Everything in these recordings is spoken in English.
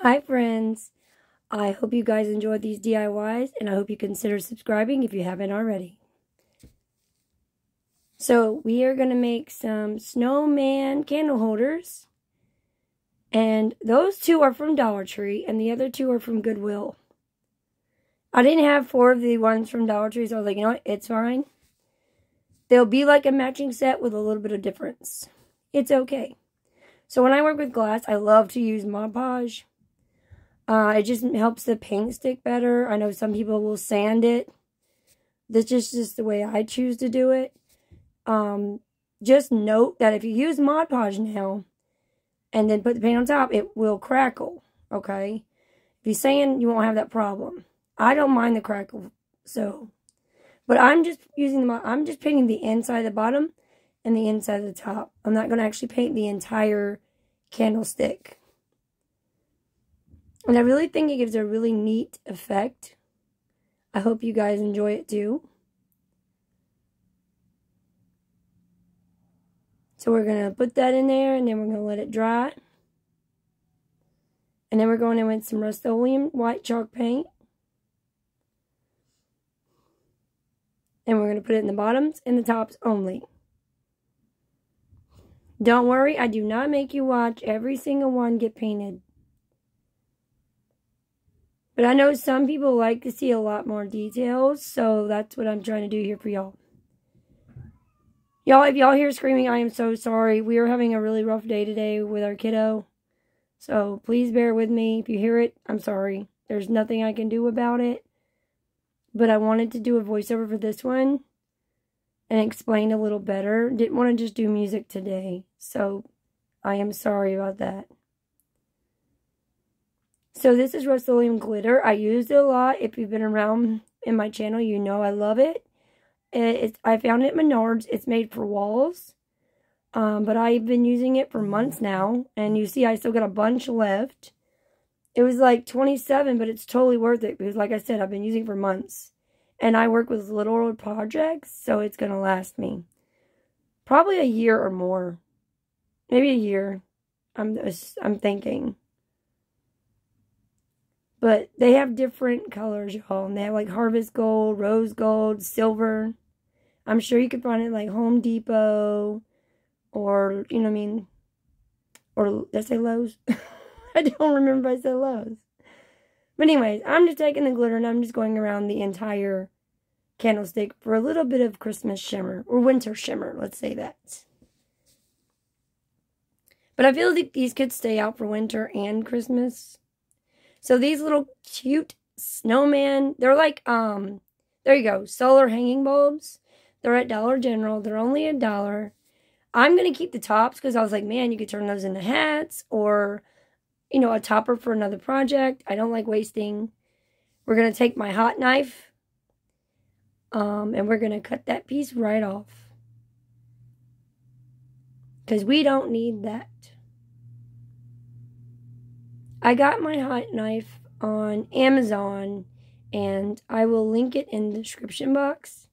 Hi friends, I hope you guys enjoyed these DIYs and I hope you consider subscribing if you haven't already. So we are going to make some snowman candle holders, and those two are from Dollar Tree and the other two are from Goodwill. I didn't have 4 of the ones from Dollar Tree, so I was like, you know what, it's fine. They'll be like a matching set with a little bit of difference. It's okay. So when I work with glass, I love to use Mod Podge. It just helps the paint stick better. I know some people will sand it. This is just the way I choose to do it. Just note that if you use Mod Podge now and then put the paint on top, it will crackle, okay? If you sand, you won't have that problem. I don't mind the crackle, but I'm just painting the inside of the bottom and the inside of the top. I'm not going to actually paint the entire candlestick. And I really think it gives a really neat effect. I hope you guys enjoy it too. So we're going to put that in there, and then we're going to let it dry. And then we're going in with some Rust-Oleum white chalk paint. And we're going to put it in the bottoms and the tops only. Don't worry, I do not make you watch every single one get painted. But I know some people like to see a lot more details, so that's what I'm trying to do here for y'all. Y'all, if y'all hear screaming, I am so sorry. We are having a really rough day today with our kiddo. So please bear with me. If you hear it, I'm sorry. There's nothing I can do about it. But I wanted to do a voiceover for this one and explain a little better. Didn't want to just do music today. So I am sorry about that. So this is Rust-Oleum glitter. I used it a lot. If you've been around in my channel, you know I love it. I found it at Menards. It's made for walls. But I've been using it for months now. And you see I still got a bunch left. It was like 27, but it's totally worth it. Because like I said, I've been using it for months. And I work with little projects, so it's going to last me probably a year or more. Maybe a year, I'm thinking. But they have different colors, y'all. And they have like harvest gold, rose gold, silver. I'm sure you could find it like Home Depot. Or, you know what I mean? Or, did I say Lowe's? I don't remember if I said Lowe's. But anyways, I'm just taking the glitter and I'm just going around the entire candlestick for a little bit of Christmas shimmer. Or winter shimmer, let's say that. But I feel like these could stay out for winter and Christmas. So these little cute snowman, they're like, there you go, solar hanging bulbs. They're at Dollar General. They're only $1. I'm going to keep the tops because I was like, man, you could turn those into hats or, you know, a topper for another project. I don't like wasting. We're going to take my hot knife, and we're going to cut that piece right off because we don't need that. I got my hot knife on Amazon, and I will link it in the description box.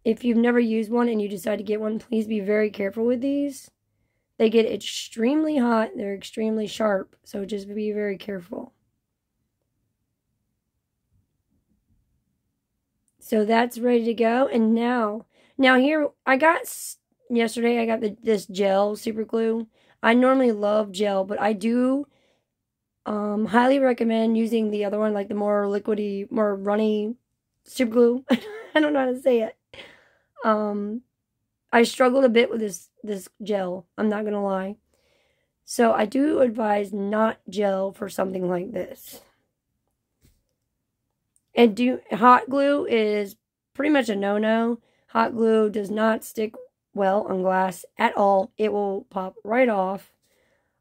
If you've never used one and you decide to get one, please be very careful with these. They get extremely hot. They're extremely sharp, so just be very careful. So that's ready to go, and now here, yesterday I got this gel super glue. I normally love gel, but I do highly recommend using the other one, like the more liquidy, more runny super glue. I don't know how to say it. I struggled a bit with this gel. I'm not going to lie. So I do advise not gel for something like this. And hot glue is pretty much a no-no. Hot glue does not stick well on glass at all. It will pop right off.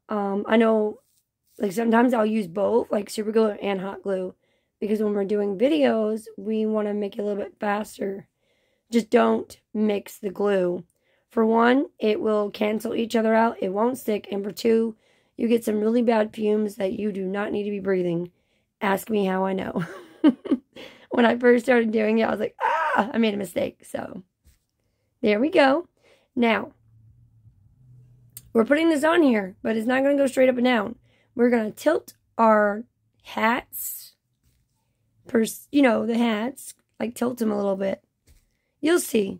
I know, like, sometimes I'll use both, like super glue and hot glue, because when we're doing videos, we want to make it a little bit faster. Just don't mix the glue. For one, it will cancel each other out. It won't stick. And for two, you get some really bad fumes that you do not need to be breathing. Ask me how I know. When I first started doing it, I was like, I made a mistake. So, there we go. Now, we're putting this on here, but it's not going to go straight up and down. we're going to tilt our hats, you know, the hats, like tilt them a little bit. You'll see.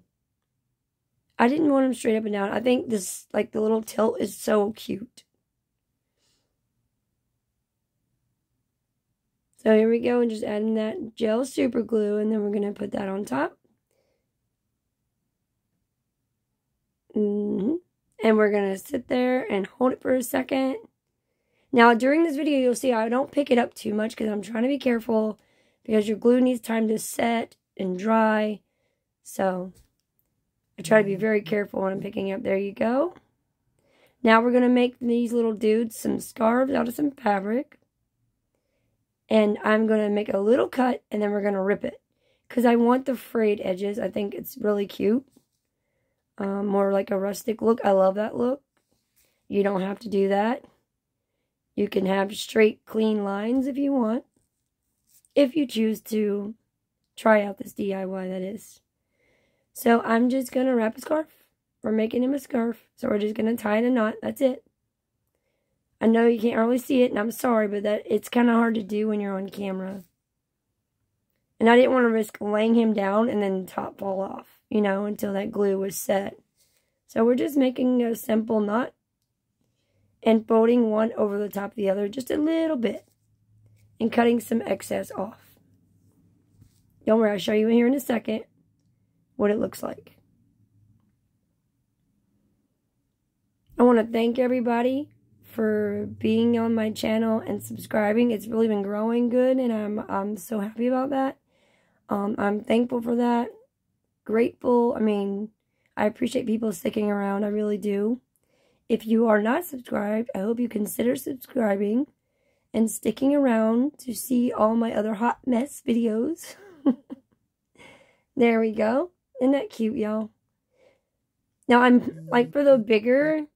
I didn't want them straight up and down. I think this, like the little tilt is so cute. So here we go, and just adding that gel super glue, and then we're going to put that on top. And we're going to sit there and hold it for a second. Now, during this video, you'll see I don't pick it up too much because I'm trying to be careful because your glue needs time to set and dry. So, I try to be very careful when I'm picking up. There you go. Now, we're going to make these little dudes some scarves out of some fabric. And I'm going to make a little cut, and then we're going to rip it. Because I want the frayed edges. I think it's really cute. More like a rustic look. I love that look. You don't have to do that. You can have straight, clean lines if you want. If you choose to try out this DIY, that is. So I'm just going to wrap a scarf. We're making him a scarf. So we're just going to tie in a knot. That's it. I know you can't really see it, and I'm sorry, but it's kind of hard to do when you're on camera. And I didn't want to risk laying him down and then the top fall off, you know, until that glue was set. So we're just making a simple knot and folding one over the top of the other just a little bit and cutting some excess off. Don't worry, I'll show you here in a second what it looks like. I want to thank everybody for being on my channel and subscribing. It's really been growing good, and I'm so happy about that. I'm thankful for that. Grateful. I mean, I appreciate people sticking around. I really do. If you are not subscribed, I hope you consider subscribing and sticking around to see all my other hot mess videos. There we go. Isn't that cute, y'all? Now, I'm like for the bigger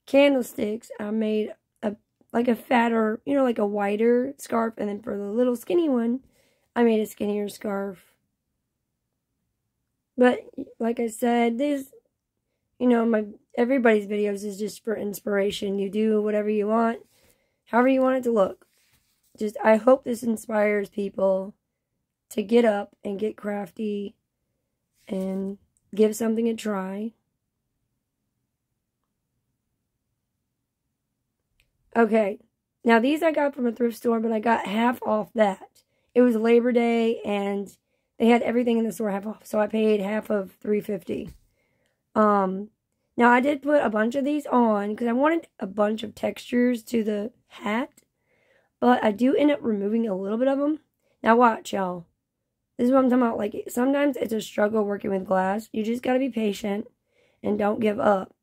candlesticks, I made like a fatter, you know, like a wider scarf. And then for the little skinny one, I made a skinnier scarf. But like I said, this, you know, everybody's videos is just for inspiration. You do whatever you want, however you want it to look. Just, I hope this inspires people to get up and get crafty and give something a try. Okay, now these I got from a thrift store, but I got half off that. It was Labor Day, and they had everything in the store half off, so I paid half of $3.50. Now I did put a bunch of these on because I wanted a bunch of textures to the hat, but I do end up removing a little bit of them. Now watch, y'all. This is what I'm talking about. Like, sometimes it's a struggle working with glass. You just got to be patient and don't give up.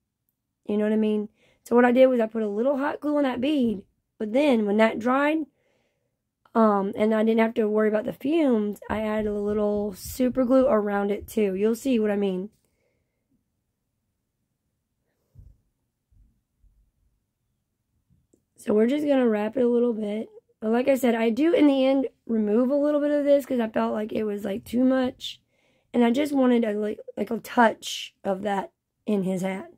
You know what I mean? So what I did was I put a little hot glue on that bead, but then when that dried, and I didn't have to worry about the fumes, I added a little super glue around it too. You'll see what I mean. So we're just going to wrap it a little bit. But like I said, I do in the end remove a little bit of this because I felt like it was like too much. And I just wanted like a touch of that in his hat.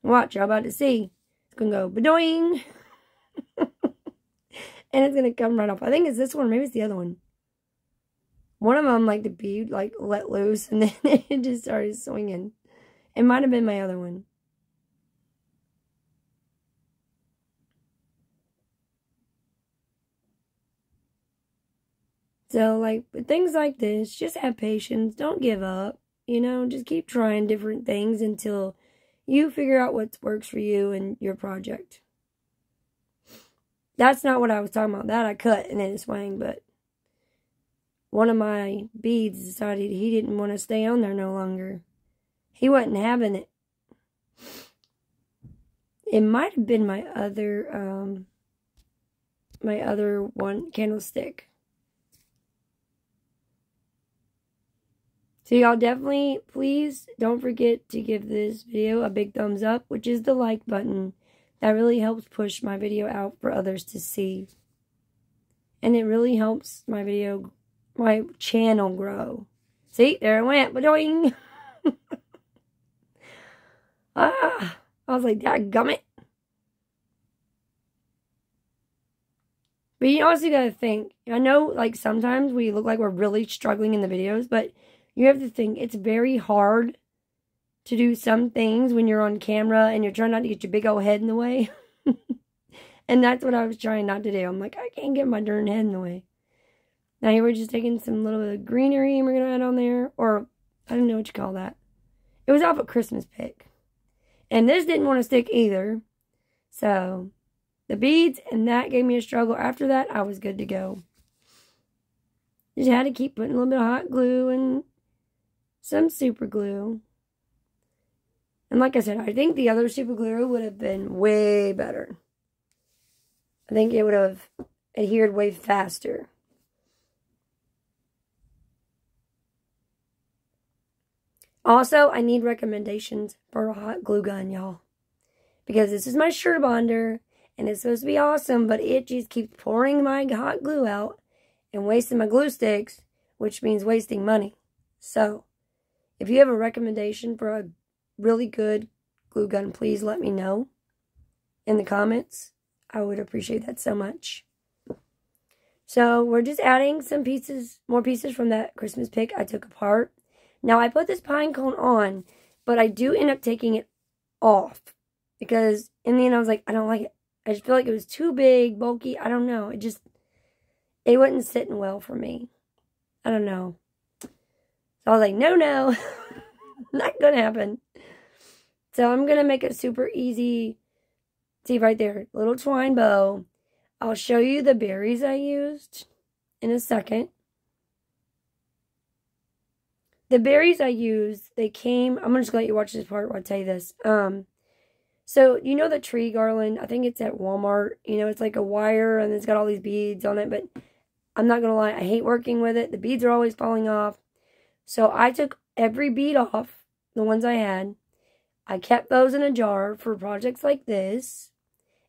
Watch, y'all about to see. It's going to go ba-doing. And it's going to come right off. I think it's this one. Maybe it's the other one. One of them, like the bead, like let loose. And then it just started swinging. It might have been my other one. So, like, with things like this, just have patience. Don't give up. You know, just keep trying different things until you figure out what works for you and your project. That's not what I was talking about. That I cut and then it swung, but one of my beads decided he didn't want to stay on there no longer. He wasn't having it. It might have been my other one candlestick. So y'all definitely, please don't forget to give this video a big thumbs up, which is the like button. That really helps push my video out for others to see. And it really helps my channel grow. See, there it went. Ba-doing. I was like, dadgummit. But you also got to think, I know like sometimes we look like we're really struggling in the videos, but you have to think it's very hard to do some things when you're on camera and you're trying not to get your big old head in the way. And that's what I was trying not to do. I'm like, I can't get my darn head in the way. Now here we're just taking some little bit of greenery and we're going to add on there. Or, I don't know what you call that. It was off a Christmas pick. And this didn't want to stick either. So, the beads and that gave me a struggle. After that, I was good to go. Just had to keep putting a little bit of hot glue and some super glue. And like I said, I think the other super glue would have been way better. I think it would have adhered way faster. Also, I need recommendations for a hot glue gun, y'all. Because this is my Sure-Bonder, and it's supposed to be awesome, but it just keeps pouring my hot glue out and wasting my glue sticks, which means wasting money. So, if you have a recommendation for a really good glue gun, please let me know in the comments. I would appreciate that so much. So, we're just adding some pieces, more pieces from that Christmas pick I took apart. Now, I put this pine cone on, but I do end up taking it off. Because in the end, I was like, I don't like it. I just feel like it was too big, bulky. I don't know. It wasn't sitting well for me. I don't know. So I was like, no. Not going to happen. So I'm going to make it super easy. See right there, little twine bow. I'll show you the berries I used in a second. The berries I used, they came, I'm just going to let you watch this part while I tell you this. So, you know the tree garland? I think it's at Walmart. You know, it's like a wire and it's got all these beads on it. But I'm not going to lie, I hate working with it. The beads are always falling off. So, I took every bead off, the ones I had. I kept those in a jar for projects like this.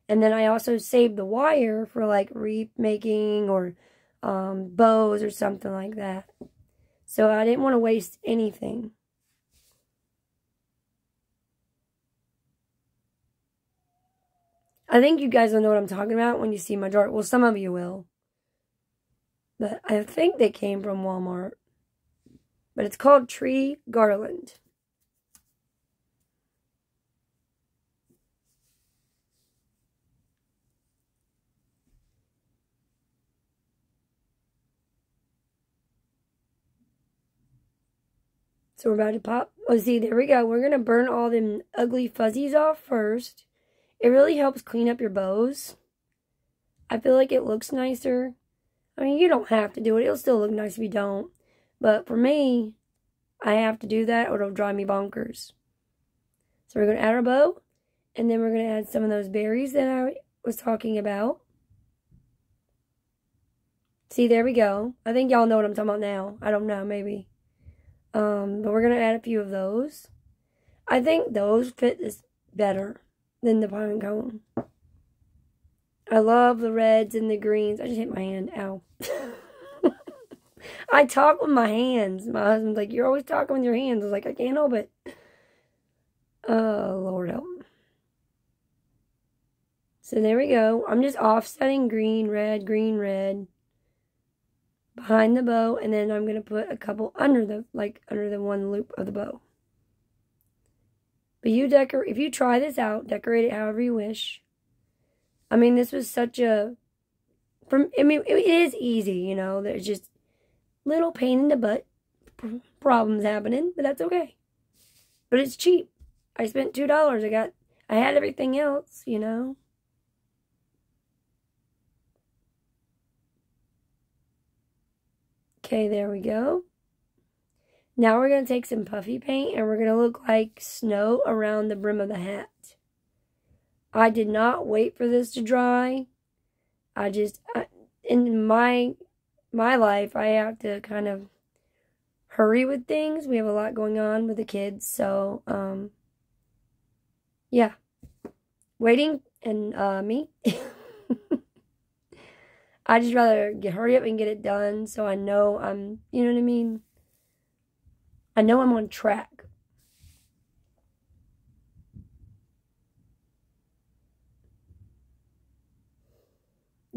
And then I also saved the wire for like wreath making or bows or something like that. So I didn't want to waste anything. I think you guys will know what I'm talking about when you see my jar. Well, some of you will. But I think they came from Walmart. But it's called Tree Garland. So we're about to pop. Oh, see, there we go. We're going to burn all them ugly fuzzies off first. It really helps clean up your bows. I feel like it looks nicer. I mean, you don't have to do it. It'll still look nice if you don't. But for me, I have to do that or it'll drive me bonkers. So we're going to add our bow. And then we're going to add some of those berries that I was talking about. See, there we go. I think y'all know what I'm talking about now. I don't know, maybe. But we're going to add a few of those. I think those fit this better than the pine cone. I love the reds and the greens. I just hit my hand. Ow. I talk with my hands. My husband's like, you're always talking with your hands. I was like, I can't help it. Oh, Lord help. So there we go. I'm just offsetting green, red, behind the bow, and then I'm going to put a couple under the one loop of the bow. But if you try this out, decorate it however you wish. I mean, this was such it is easy, you know. There's just little pain in the butt problems happening, but that's okay. But it's cheap. I spent $2. I had everything else, you know. Okay, there we go. Now we're going to take some puffy paint and we're going to look like snow around the brim of the hat. I did not wait for this to dry. In my life, I have to kind of hurry with things. We have a lot going on with the kids, so, yeah. Waiting and, me. I just rather hurry up and get it done so I know you know what I mean? I know I'm on track.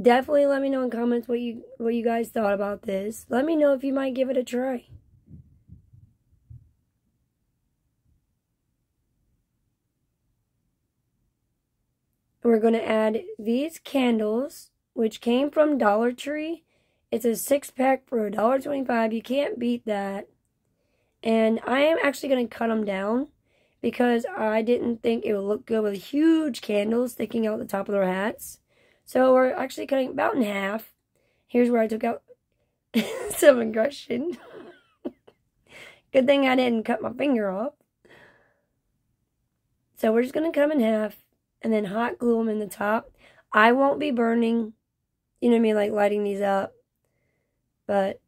definitely let me know in comments what you guys thought about this. Let me know if you might give it a try. We're going to add these candles, which came from Dollar Tree. It's a 6-pack for $1.25. You can't beat that. And I am actually going to cut them down because I didn't think it would look good with huge candles sticking out the top of their hats. So we're actually cutting about in half. Here's where I took out some aggression. Good thing I didn't cut my finger off. So we're just going to cut them in half and then hot glue them in the top. I won't be burning, you know what I mean, like lighting these up. But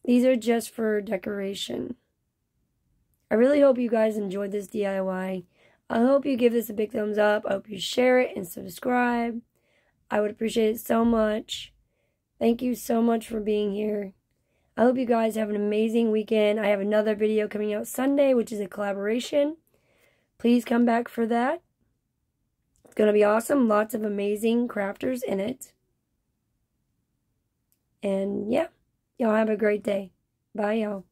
these are just for decoration. I really hope you guys enjoyed this DIY. I hope you give this a big thumbs up. I hope you share it and subscribe. I would appreciate it so much. Thank you so much for being here. I hope you guys have an amazing weekend. I have another video coming out Sunday, which is a collaboration. Please come back for that. It's going to be awesome. Lots of amazing crafters in it. And yeah, y'all have a great day. Bye, y'all.